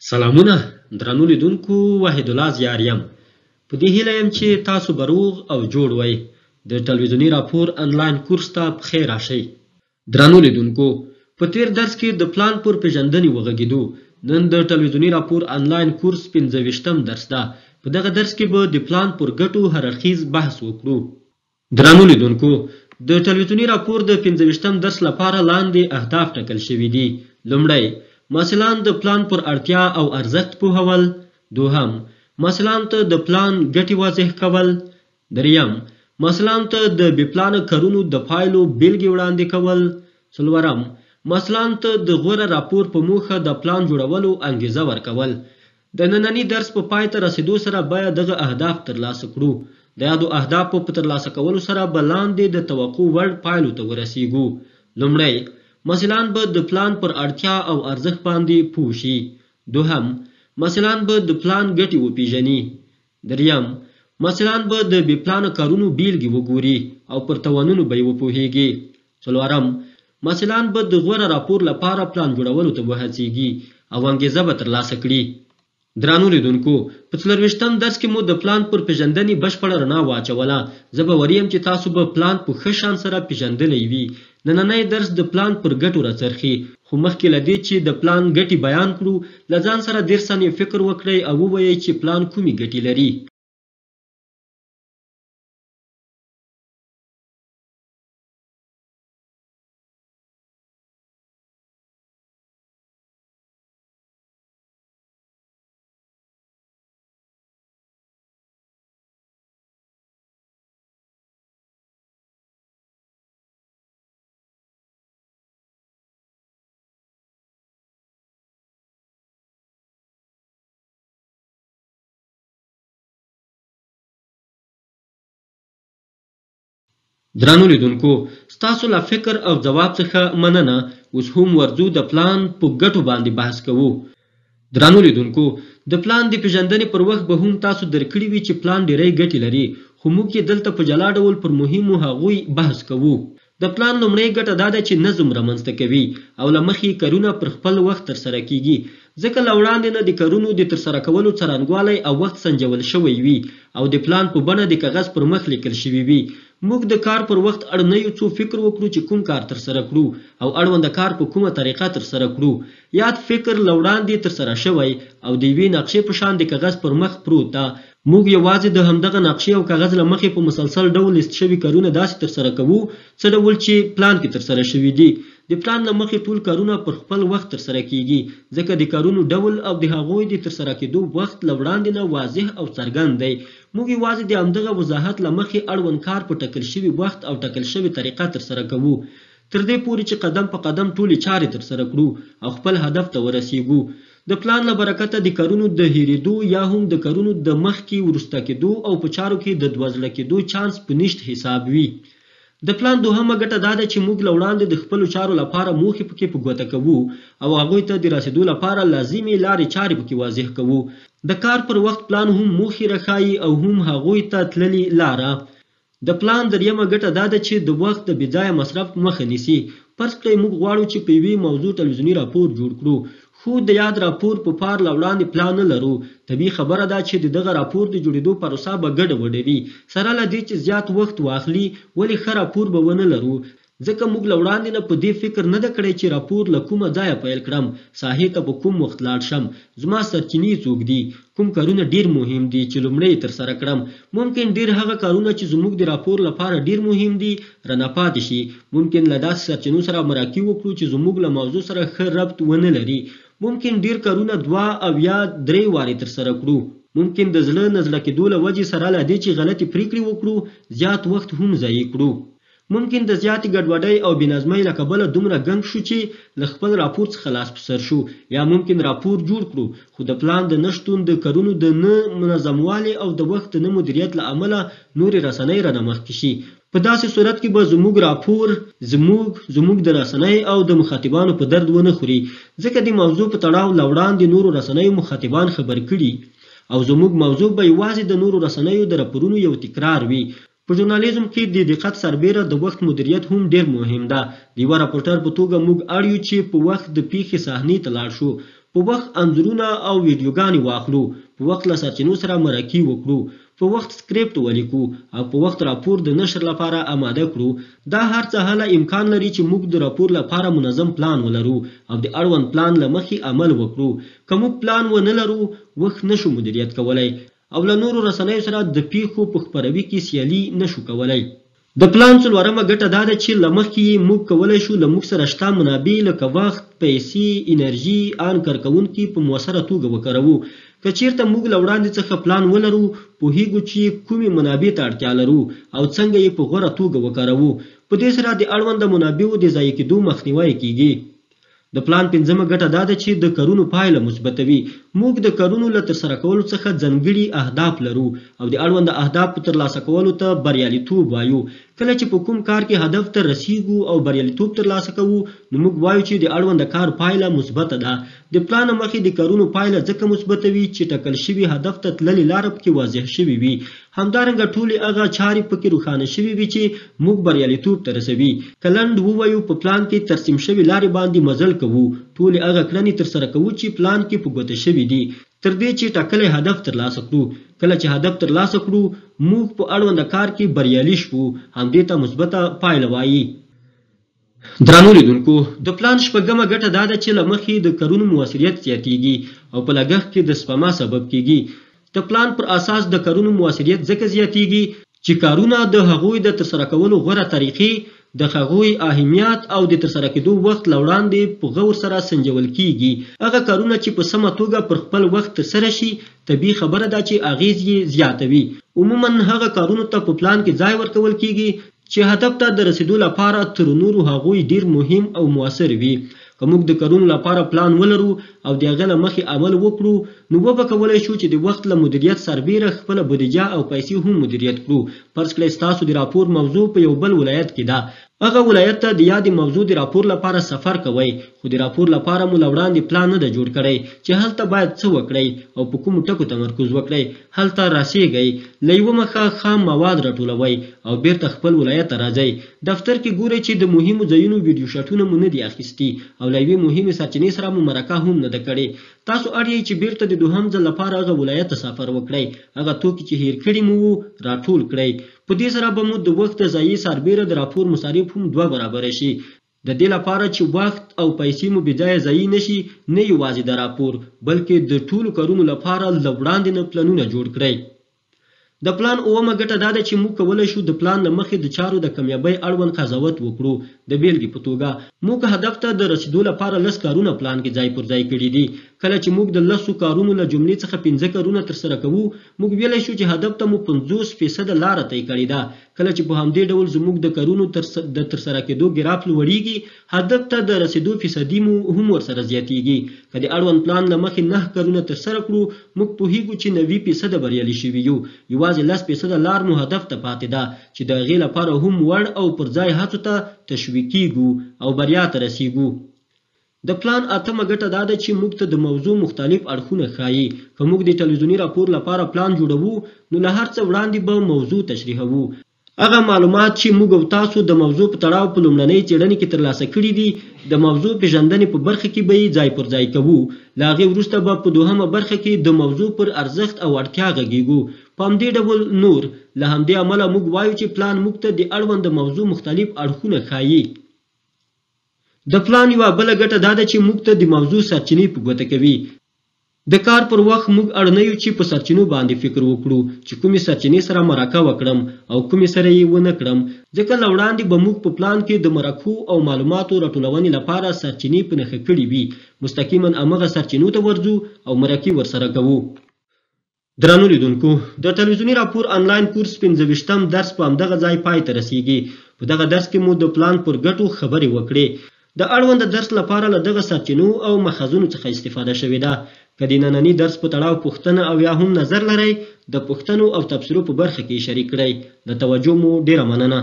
سلامونه درنو لیدونکو وحید الله زیار یم په دې هیله یم چې تاسو به روغ او جوړ وئ د ټلویزیوني راپور انلاین کورس ته پخیر راشئ درنو لیدونکو په تیر درس کې د پلان پر پیژندنې وغږیدو نن د ټلویزیوني راپور انلاین کورس 15م درس ده په دغه درس کې به د پلان پر ګټو هر اړخیز بحث وکړو درنو لیدونکو د ټلویزیوني راپور د 15م درس لپاره لاندې اهداف ټاکل شوي دي لومړی محصلان د پلان پر اړتیا او ارزښت پوهول دوهم محصلان ته د پلان ګټې واضح کول دریم محصلان ته د بې پلانه کارونو د پایلو بیلګې وړاندې کول څلورم محصلان ته د غوره راپور په موخه د پلان جوړولو انګیزه ورکول د ننني درس په پای ته رسیدو سره باید دغه اهداف ترلاسه کړو د یادو اهدافو په ترلاسه کولو سره به لاندې د توقع وړ پایلو ته ورسیږو لومړی محصلان به د پلان پر اړتیا او ارزښت باندې پوه شي دوهم محصلان به د پلان ګټې وپیژني دریم محصلان به د بې پلانه کارونو بیلګې وګوري او پر توانونو به یې وپوهیږي څلورم محصلان به د غوره راپور لپاره پلان جوړولو ته وهڅیږي او انګیزه به ترلاسه کړي درنو لیدونکو په 40م درس کې مو د پلان پر پیژندنې بشپړه رڼا واچوله زه به وریم چې تاسو به پلان په ښه شان سره پیژندلی وي نننی درس د پلان پر ګټو راڅرخي خو مخکې له دې چې د پلان ګټې بیان کړو له ځان سره 10 ثانیې فکر وکړئ او ووایئ چې پلان کومې ګټې لري درنو لیدونکو ستاسو له فکر او ځواب څخه مننه اوس هم ورځو د پلان په ګټو باندې بحث کوو درنو لیدونکو د پلان د پیژندنې پر وخت به هم تاسو درکړي وي چې پلان ډیری ګټې لري خو موږ یې دلته په جلا ډول پر مهمو هغوی بحث کوو د پلان لومړی ګټه دا ده چې نظم رامنځته کوي او له مخې کارونه پر خپل وخت ترسره کیږي ځکه له وړاندې نه د کارونو د ترسره کولو څرنګوالی او وخت سنجول شوی وي او د پلان په بڼه د کاغذ پر مخ لیکل شوي وي موږ د کار پر وخت اړنیو څو فکر وکړو چې کوم کار ترسره کړو او اړونده کار په کومه طریقه ترسره کړو یاد فکر له وړاندې ترسره شوی او د یوې نقشې په شان د کاغذ پر مخ پروت ده موږ یوازې د همدغه نقشې او کاغذ له مخې په مسلسل ډول لیست شوي کارونه داسې ترسره کوو څه ډول چې پلان کې ترسره شوي دي د پلان له مخې ټول کارونه پر خپل وخت ترسره کیږي ځکه د کارونو ډول او د هغوی د ترسره کېدو وخت له وړاندې نه واضح او څرګند دی موږ یوازې د همدغه وضاحت له مخې اړوند کار په ټاکل شوي وخت او ټاکل شوي طریقه ترسره کوو تر دې پورې چې قدم په قدم ټولې چارې ترسره کړو او خپل هدف ته ورسیږو د پلان له برکته د کارونو د هیریدو یا هم د کارونو د مخکې وروسته کېدو او په چارو کې د دوزله کېدو چانس په نشت حساب وي د پلان دوهمه ګټه دا ده چې موږ له وړاندې د خپلو چارو لپاره موخې پکې په ګوته کوو او هغوی ته د رسیدو لپاره لازمې لارې چارې پکې واضح کوو د کار پر وخت پلان هم موخې راښایي او هم هغوی ته تللې لاره د پلان دریمه ګټه دا ده چې د وخت د بې ځایه مصرف مخه نیسي فرض کړئ موږ غواړو چې په یوې موضوع ټلویزیوني راپور جوړ کړو خو د یاد راپور په پار له وړاندې پلان نه لرو طبیعي خبره ده چې د دغه راپور د جوړېدو پروسه به ګډه وډه وي سره له دې چې زیات وخت واخلي ولې ښه راپور به ونه لرو ځکه موږ له وړاندې نه په دې فکر نه ده کړی چې راپور له کومه ځایه پیل کړم ساحې ته په کوم وخت لاړ شم زما سرچینې څوک دي کوم کارونه ډیر مهم دي چې لومړی یې ترسره کړم ممکن ډیر هغه کارونه چې زموږ د راپور لپاره ډیر مهم دي رانه پاتې شي ممکن له داسې سرچینو سره مرکه وکړو چې زموږ له موضوع سره ښه ربط ونه لري ممکن ډیر کارونه 2 او یا 3 وارې ترسره کړو ممکن د زړه نه زړه کېدو له وجې سره له دې چې غلطې پریکړې وکړو زیات وخت هم ضایع کړو ممکن د زیاتې ګډوډۍ او بېنظمۍ له کبله دومره ګنګ شو چې له خپل راپور څخه لاس په سر شو یا ممکن راپور جوړ کړو خو د پلان د نشتون د کارونو د نه منظموالي او د وخت نه مدیریت له امله نورې رسنۍ رانه مخکې شي په داسې صورت کې به زموږ راپور زموږ د رسنۍ او د مخاطبانو په درد ونه خوري ځکه د موضوع په تړاو له وړاندې نورو رسنیو مخاطبان خبر کړي او زموږ موضوع به یوازې د نورو رسنیو د راپورونو یو تکرار وي په ژورنالیزم کې د دقت سربیره د وخت مدیریت هم ډیر مهم ده د یوه راپورټر په توګه موږ اړ یو چې په وخت د پیښې صحنې ته لاړ شو په وخت انځورونه او ویډیوګانې واخلو، په وخت له سرچینو سره مرکې وکړو، په وخت سکریپټ ولیکو او په وخت راپور د نشر لپاره آماده کړو. دا هر څه هله امکان لري چې موږ د راپور لپاره منظم پلان ولرو او د اړوند پلان له مخې عمل وکړو. که موږ پلان ونه لرو، وخت نشو مدیریت کولی او له نورو رسنیو سره د پیښو په خپروي کې سیالي نشو کولی. د پلان څلورمه ګټه دا ده چې له مخکې موږ کولی شو له موږ سره شته منابع لکه وخت، پیسې، انرژي، ان کارکوونکي په مؤثره توګه وکاروو. که چیرته موږ له وړاندې څخه پلان ولرو، پوهیږو چې کومې منابع ته اړتیا لرو او څنګه یې په غوره توګه وکاروو. په دې سره د اړونده منابعو د ضایع کېدو مخنیوی کیږي. د پلان پنځمه ګټه دا ده چې د کارونو پایله مثبتوي. موږ د کارونو له ترسره کولو څخه ځانګړي اهداف لرو او د اړونده اهداف په ترلاسه کولو ته بریالیتوب وایو. کله چې په کوم کار کې هدف ته رسیږو او بریالیتوب ترلاسه کوو، نو موږ وایو چې د اړونده کار پایله مثبته ده. د پلان مخې د کارونو پایله ځکه مثبته وي چې ټاکل شوي هدف ته تللې لاره پکې واضح شوې وي. همدارنګه ټولې هغه چارې پکې روښانه شوې وي چې موږ بریالیتوب ته رسوي. که لنډ ووایو، په پلان کې ترسیم شوې لارې باندې مزل کوو. ټولې هغه کړنې ترسره کوو چې پلان کې په ګوته شوي دي تر دې چې ټاکلی هدف ترلاسه کړو. کله چې هدف ترلاسه کړو، موږ په اړونده کار کې بریالي شوو. همدې ته مثبته پایله وایي. درنو لیدونکو، د پلان شپږمه ګټه دا ده چې له مخې د کارونو مؤثریت زیاتیږي او په لګښت کې د سپما سبب کیږي. د پلان پر اساس د کارونو مؤثریت ځکه زیاتیږي چې کارونه د هغوی د ترسره کولو غوره طریقې، د هغوی اهمیت او د ترسره کېدو وخت له وړاندې په غور سره سنجول کیږي. هغه کارونه چې په سمه توګه پر خپل وخت ترسره شي، طبیعي خبره ده چې اغیز یې زیاتوي. عموما هغه کارونو ته په پلان کې ځای ورکول کیږي چې هدف ته د رسیدو لپاره تر نورو هغوی ډیر مهم او مؤثر وي. که موږ د کارونو لپاره پلان ولرو او د هغه له مخې عمل وکړو، نو وبه کولی شو چې د وخت له مدیریت سربیره خپله بودیجه او پیسې هم مدیریت کړو. فرض کړئ ستاسو د راپور موضوع په یو بل ولایت کې ده. هغه ولایت ته د یادې موضوع د راپور لپاره سفر کوئ، خو د راپور لپاره مو له وړاندې پلان نه ده جوړ کړی چې هلته باید څه وکړئ او په کومو ټکو تمرکز وکړئ. هلته راسیږئ، له یوه مخه خام مواد راټولوئ او بیرته خپل ولایت ته راځئ. دفتر کې ګورئ چې د مهمو ځایونو ویډیو شاټونه مو نه دي اخیستي او له یوې مهمې سرچینې سره مو مرکه هم نه ده کړې. تاسو اړ یې چې بیرته د دوهم ځل لپاره هغه ولایت ته سفر وکړئ. هغه توکي چې هیر کړي مو وو راټول کړئ. په دې سره به مو د وخت د ضایع سربیره د راپور مصارف هم 2 برابره شي. د دې لپاره چې وخت او پیسې مو بېځایه ضایع نشي، نه یوازې د راپور بلکې د ټولو کارونو لپاره له وړاندې نه پلانونه جوړ کړئ. د پلان اومه ګټه دا ده چې موږ کولی شو د پلان له مخې د چارو د کامیابۍ اړوند قضاوت وکړو. د بیلګې په توګه، موږ هدف ته د رسیدو لپاره 10 کارونه پلان کې ځای پر ځای کړي دي. کله چې موږ د 10 کارونو له جملې څخه 5 کارونه ترسره کوو، موږ ویلی شو چې هدف ته مو 50% لاره طی کړې ده. کله چې په همدې ډول زموږ د کارونو د ترسره کېدو ګراف لوړیږي، هدف ته د رسیدو فیصدي مو هم ورسره زیاتیږي. که د اړوند پلان له مخې 9 کارونه ترسره کړو، موږ پوهیږو چې 90% بریالي شوي یو. یوازې 10% لار مو هدف ته پاتې ده چې د هغې لپاره هم وړ او پر ځای هڅو ته تشویق کیږو او بریا ته رسیږو. د پلان اتمه ګټه دا ده چې موږ ته د موضوع مختلف اړخونه ښایي. که موږ د تلویزیوني راپور لپاره پلان جوړوو، نو له هر څه وړاندې به موضوع تشریحوو. هغه معلومات چې موږ او تاسو د موضوع په تړاو په لومړنۍ څېړنې کې ترلاسه کړي دي، د موضوع پیژندنې په برخه کې به یې ځای پر ځای کوو. له هغې وروسته به په دوهمه برخه کې د موضوع پر ارزښت او اړتیا غږیږو. په همدې ډول نور. له همدې امله موږ وایو چې پلان موږ ته د اړونده موضوع مختلف اړخونه ښایي. د پلان یوه بله ګټه دا ده چې موږ ته د موضوع سرچینې په ګوته کوي. د کار پر وخت موږ اړ نه یو چې په سرچینو باندې فکر وکړو چې کومې سرچینې سره مرکه وکړم او کومې سره یې ونه کړم، ځکه له وړاندې به موږ په پلان کې د مرکو او معلوماتو راټولونې لپاره سرچینې په نښه کړي وي. مستقیما همغه سرچینو ته ورځو او مرکې ورسره کوو. درنو لیدونکو، د تلویزیوني راپور آنلاین کورس 15م درس په همدغه ځای پای ته رسیږي. په دغه درس کې مو د پلان پر ګټو خبرې وکړې. د اړوند درس لپاره له دغه سرچینو او مخزونو څخه استفاده شوې ده. که د ننني درس په تړاو پوښتنه او یا هم نظر لرئ، د پوښتنو او تبصرو په برخه کې شریک کړئ. د توجه مو ډیره مننه.